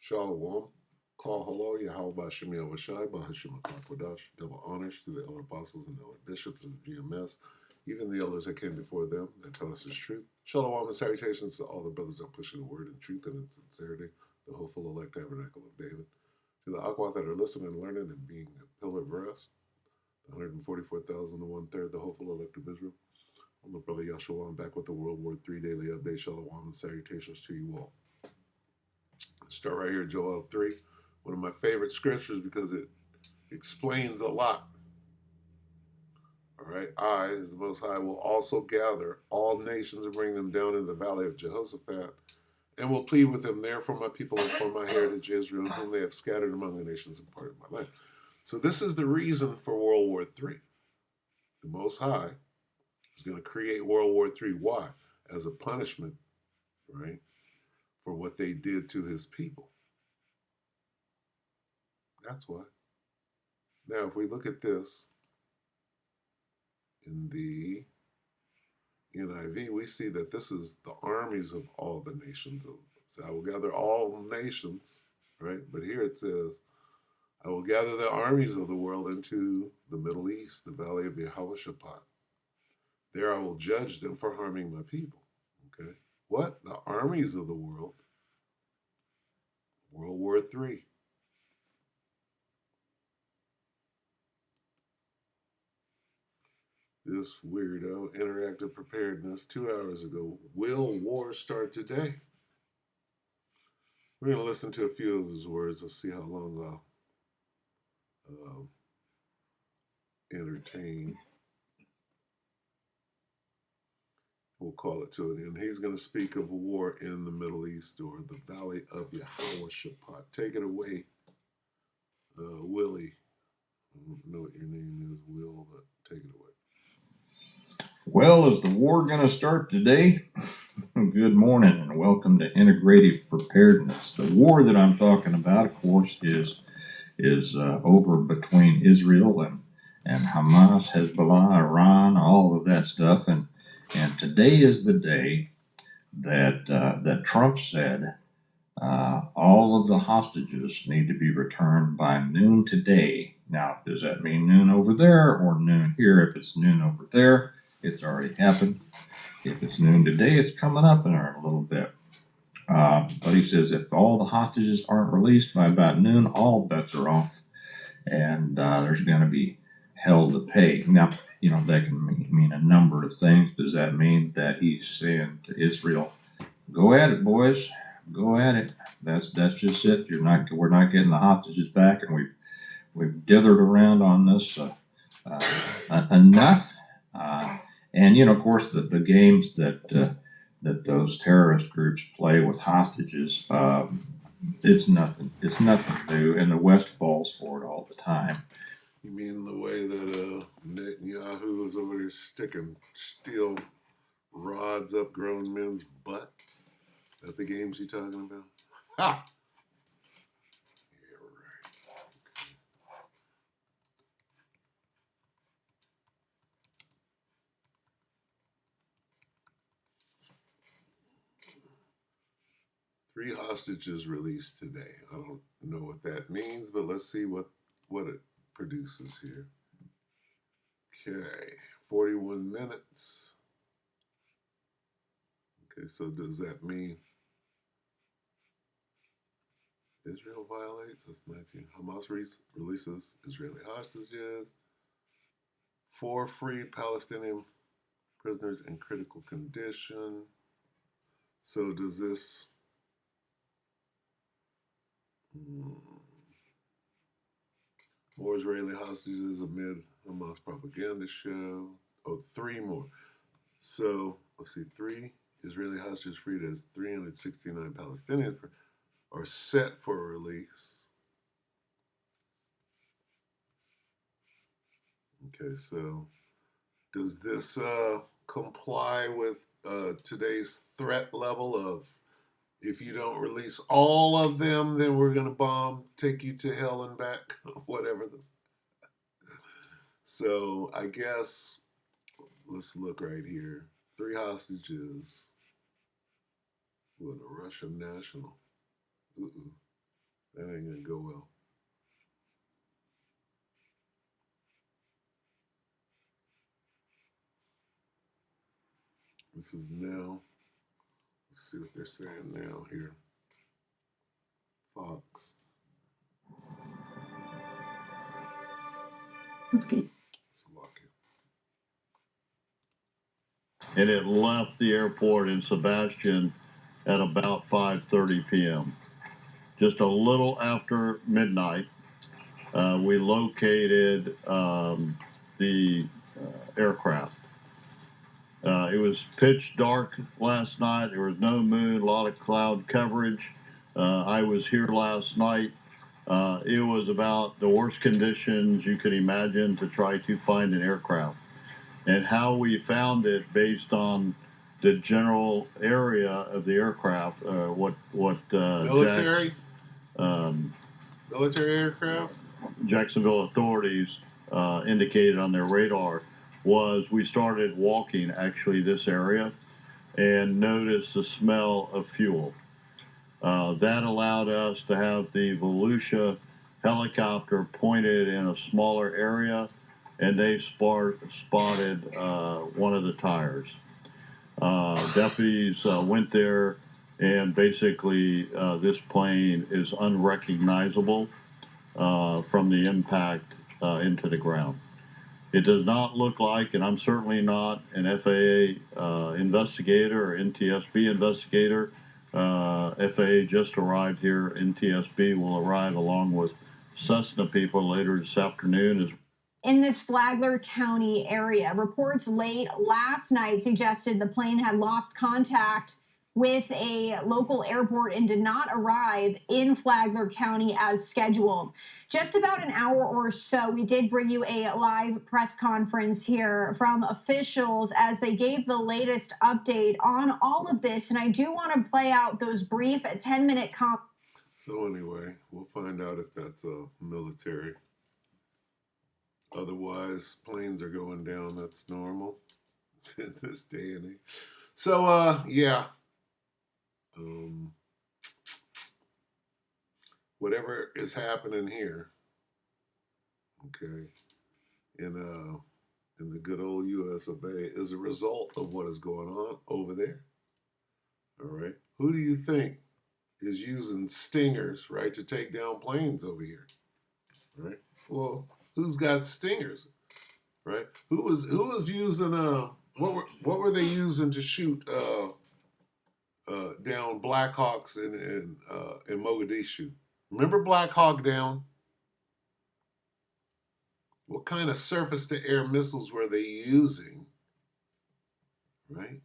Shalom. Call hello, Yahweh Shemi Avashai, Bahashim Akakwadash. Double honors to the elder apostles and elder bishops of the GMS, even the elders that came before them that tell us the truth. Shalom and salutations to all the brothers that push the word in truth and in sincerity, the hopeful elect tabernacle of David. To the Aqua that are listening and learning and being a pillar of rest, the 144,000 and one-third, the hopeful elect of Israel. I'm my brother Yahshua. I'm back with the WW3 Daily Update. Shalom and salutations to you all. Let's start right here, Joel 3. One of my favorite scriptures because it explains a lot. All right. I, as the Most High, will also gather all nations and bring them down in the valley of Jehoshaphat, and will plead with them there for my people and for my heritage Israel, whom they have scattered among the nations and part of my land. So this is the reason for World War III. The Most High is going to create World War III. Why? As a punishment, right, for what they did to his people. That's why. Now, if we look at this in the NIV, we see that this is the armies of all the nations. So I will gather all nations, right? But here it says, I will gather the armies of the world into the Middle East, the valley of Jehoshaphat. There I will judge them for harming my people. Okay. What? The armies of the world. World War III. This weirdo, interactive preparedness, 2 hours ago. Will war start today? We're going to listen to a few of his words. Let's see how long I'll entertain. We'll call it to an end. He's going to speak of war in the Middle East or the valley of Jehoshaphat. Take it away, Willie. I don't know what your name is, Will, but take it away. Well, is the war going to start today? Good morning and welcome to Integrative Preparedness. The war that I'm talking about, of course, is over between Israel and Hamas, Hezbollah, Iran, all of that stuff. And today is the day that Trump said all of the hostages need to be returned by noon today. Now, does that mean noon over there or noon here? If it's noon over there, it's already happened. If it's noon today, it's coming up in a little bit. But he says if all the hostages aren't released by about noon, all bets are off, and there's going to be hell to pay. Now, that can mean a number of things. Does that mean that he's saying to Israel, "Go at it, boys, go at it"? That's just it. We're not getting the hostages back, and we've dithered around on this enough. And of course, the games that those terrorist groups play with hostages, it's nothing new, and the West falls for it all the time. You mean the way that Netanyahu is over there sticking steel rods up grown men's butt? Is that the games you're talking about? Ha! Yeah, right. Three hostages released today. I don't know what that means, but let's see what it produces here. Okay, 41 minutes. Okay, so does that mean Israel violates? That's 19. Hamas releases Israeli hostages. 4 freed Palestinian prisoners in critical condition. So does this... More Israeli hostages amid Hamas propaganda show. Oh, 3 more. So, let's see, 3 Israeli hostages freed as 369 Palestinians are set for release. Okay, so does this comply with today's threat level of if you don't release all of them, then we're going to bomb, take you to hell and back, whatever. So I guess, let's look right here. 3 hostages with a Russian national. That ain't gonna go well. This is now. Let's see what they're saying now here. Fox. That's good. Slovakia. And it left the airport in Sebastian at about 5:30 p.m. Just a little after midnight, we located the aircraft. It was pitch dark last night. There was no moon, a lot of cloud coverage. I was here last night. It was about the worst conditions you could imagine to try to find an aircraft. And how we found it based on the general area of the aircraft, Military? Military aircraft? Jacksonville authorities indicated on their radar was we started walking actually this area and noticed the smell of fuel. That allowed us to have the Volusia helicopter pointed in a smaller area, and they spotted one of the tires. Deputies went there, and basically this plane is unrecognizable from the impact into the ground. It does not look like, and I'm certainly not an FAA investigator or NTSB investigator. FAA just arrived here. NTSB will arrive along with Cessna people later this afternoon. In this Flagler County area, reports late last night suggested the plane had lost contact with a local airport and did not arrive in Flagler County as scheduled. Just about an hour or so, we did bring you a live press conference here from officials as they gave the latest update on all of this. And I do want to play out those brief 10-minute comments. So anyway, we'll find out if that's military. Otherwise, planes are going down. That's normal in this day and age. So, yeah. Whatever is happening here, okay, in the good old U.S. of A. is a result of what is going on over there. All right. Who do you think is using stingers, right, to take down planes over here? Right. Well, who's got stingers? Right. Who was using what were they using to shoot down Black Hawks in Mogadishu? Remember Black Hawk Down? What kind of surface-to-air missiles were they using? Right?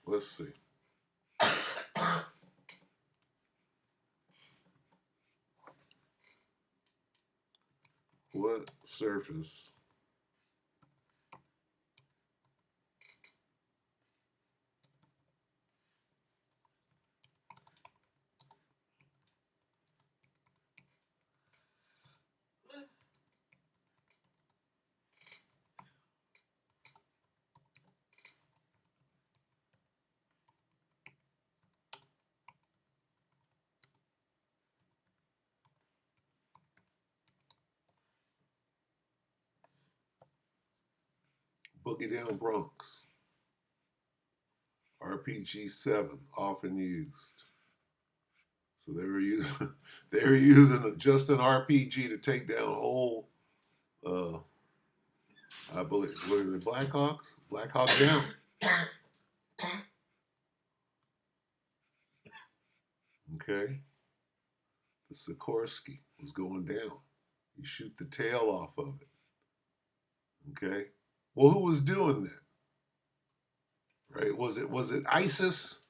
Let's see. What surface Boogie Down Bronx, RPG-7, often used. So they were using just an RPG to take down whole. I believe were the Black Hawks? Black Hawk Down. Okay. The Sikorsky was going down. You shoot the tail off of it. Okay. Well, who was doing that? Right? Was it ISIS?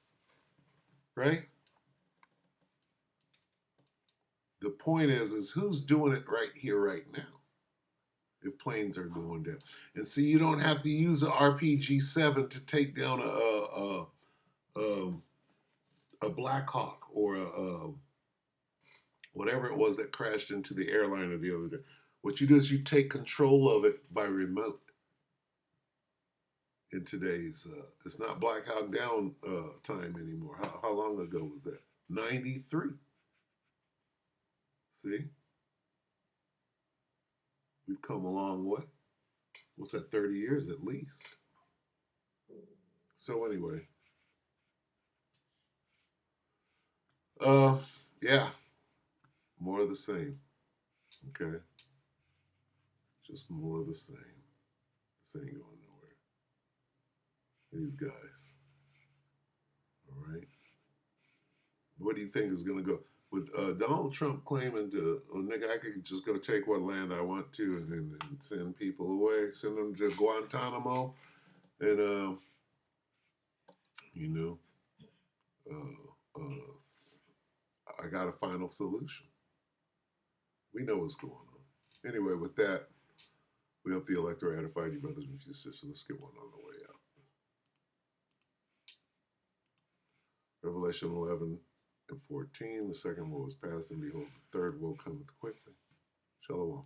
Right? The point is who's doing it right here, right now? If planes are going down, and see, you don't have to use an RPG-7 to take down a Black Hawk or a whatever it was that crashed into the airliner the other day. What you do is you take control of it by remote. In today's, it's not Black Hawk Down time anymore. How long ago was that? 93. See? We've come a long way. What's that, 30 years at least? So anyway. Yeah. More of the same. Okay. Just more of the same. This ain't going nowhere. These guys. All right. What do you think is going to go? With Donald Trump claiming to, oh, nigga, I could just go take what land I want to and send people away, send them to Guantanamo, and, you know, I got a final solution. We know what's going on. Anyway, with that, we hope the electorate ratified you, brothers and sisters. Let's get one on the way out. Revelation 11 and 14, the second woe is past, and behold, the third woe cometh quickly. Shalom.